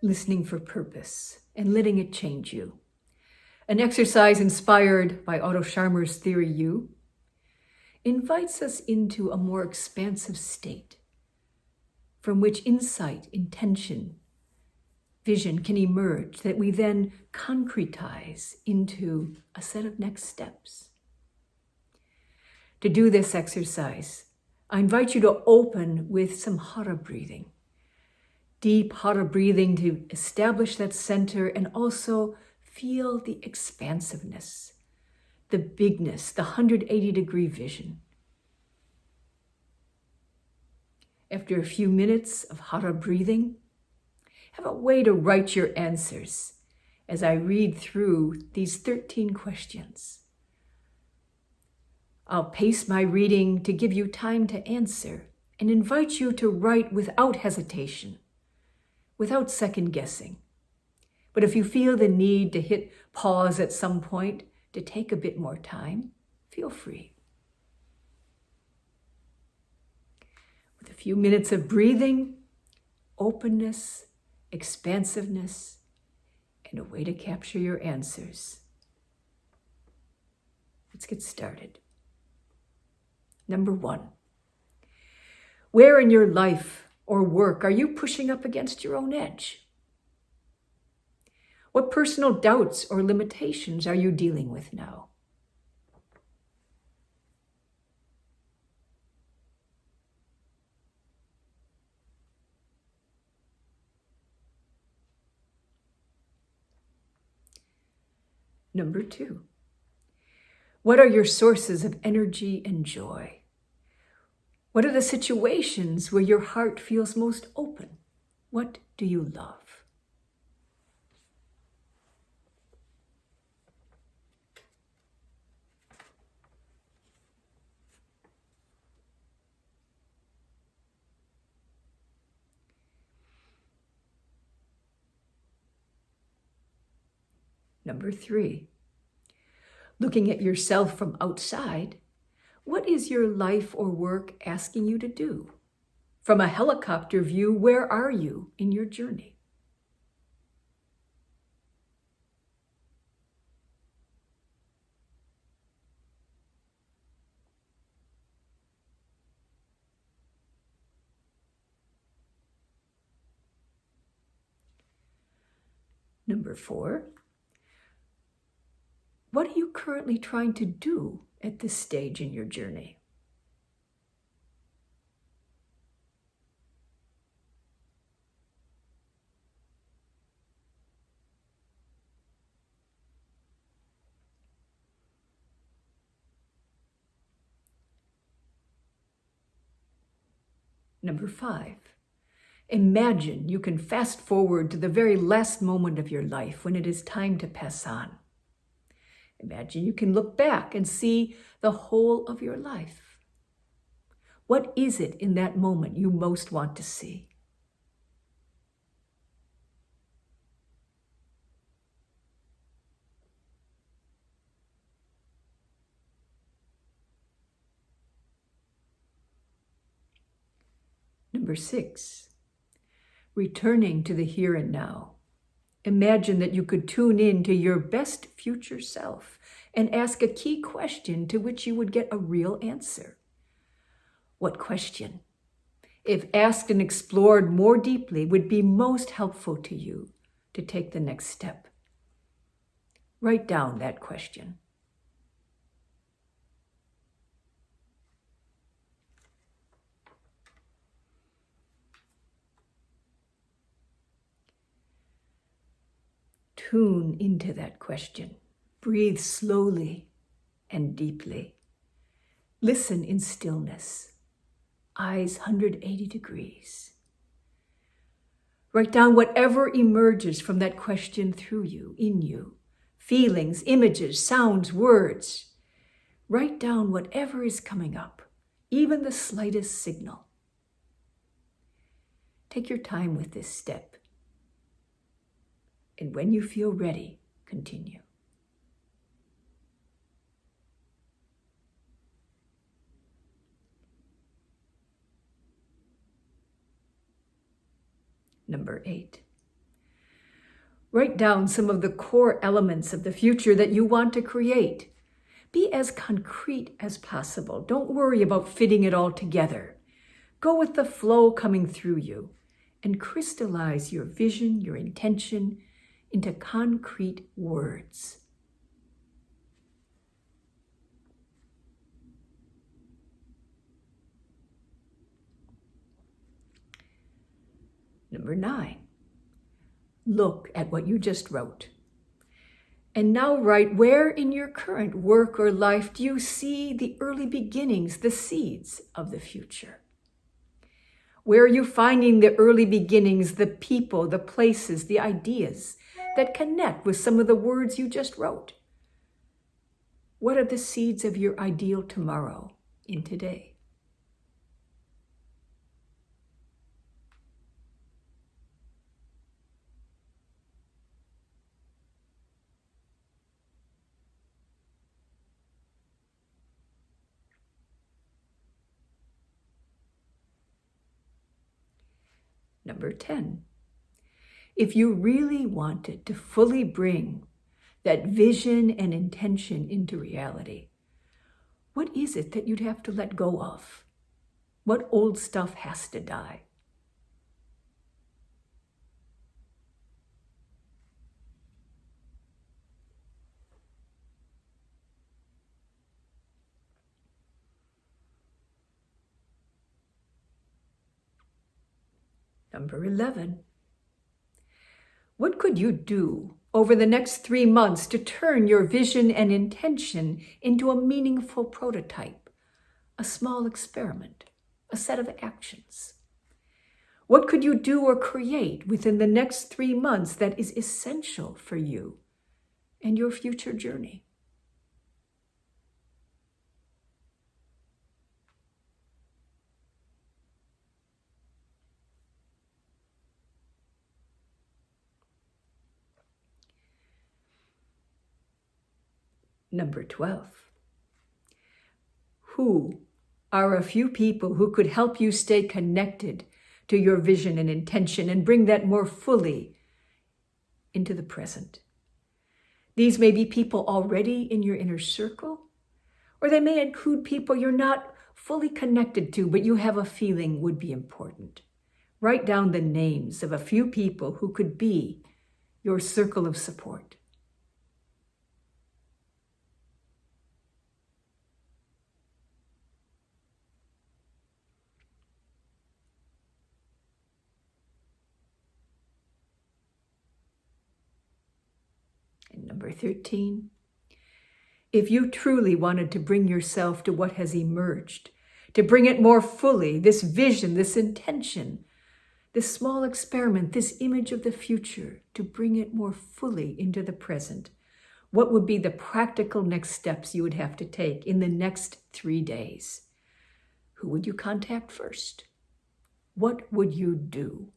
listening for purpose and letting it change you. An exercise inspired by Otto Scharmer's Theory U invites us into a more expansive state from which insight, intention, vision can emerge that we then concretize into a set of next steps. To do this exercise, I invite you to open with some Hara breathing. Deep Hara breathing to establish that center and also feel the expansiveness, the bigness, the 180-degree vision. After a few minutes of Hara breathing, have a way to write your answers as I read through these 13 questions. I'll pace my reading to give you time to answer and invite you to write without hesitation, without second guessing. But if you feel the need to hit pause at some point to take a bit more time, feel free. With a few minutes of breathing, openness, expansiveness, and a way to capture your answers. Let's get started. Number 1, where in your life or work are you pushing up against your own edge? What personal doubts or limitations are you dealing with now? Number 2, what are your sources of energy and joy? What are the situations where your heart feels most open? What do you love? Number 3, looking at yourself from outside, what is your life or work asking you to do? From a helicopter view, where are you in your journey? Number 4, what are you currently trying to do at this stage in your journey? Number 5, imagine you can fast forward to the very last moment of your life when it is time to pass on. Imagine you can look back and see the whole of your life. What is it in that moment you most want to see? Number 6, returning to the here and now. Imagine that you could tune in to your best future self and ask a key question to which you would get a real answer. What question, if asked and explored more deeply, would be most helpful to you to take the next step? Write down that question. Tune into that question. Breathe slowly and deeply. Listen in stillness. Eyes 180 degrees. Write down whatever emerges from that question through you, in you. Feelings, images, sounds, words. Write down whatever is coming up, even the slightest signal. Take your time with this step. And when you feel ready, continue. Number 8, Write down some of the core elements of the future that you want to create. Be as concrete as possible. Don't worry about fitting it all together. Go with the flow coming through you and crystallize your vision, your intention into concrete words. Number 9, look at what you just wrote. And now write, where in your current work or life do you see the early beginnings, the seeds of the future? Where are you finding the early beginnings, the people, the places, the ideas that connect with some of the words you just wrote? What are the seeds of your ideal tomorrow in today? Number 10, if you really wanted to fully bring that vision and intention into reality, what is it that you'd have to let go of? What old stuff has to die? Number 11, what could you do over the next 3 months to turn your vision and intention into a meaningful prototype, a small experiment, a set of actions? What could you do or create within the next 3 months that is essential for you and your future journey? Number 12, who are a few people who could help you stay connected to your vision and intention and bring that more fully into the present? These may be people already in your inner circle, or they may include people you're not fully connected to, but you have a feeling would be important. Write down the names of a few people who could be your circle of support. And number 13, if you truly wanted to bring yourself to what has emerged, to bring it more fully, this vision, this intention, this small experiment, this image of the future, to bring it more fully into the present, what would be the practical next steps you would have to take in the next 3 days? Who would you contact first? What would you do?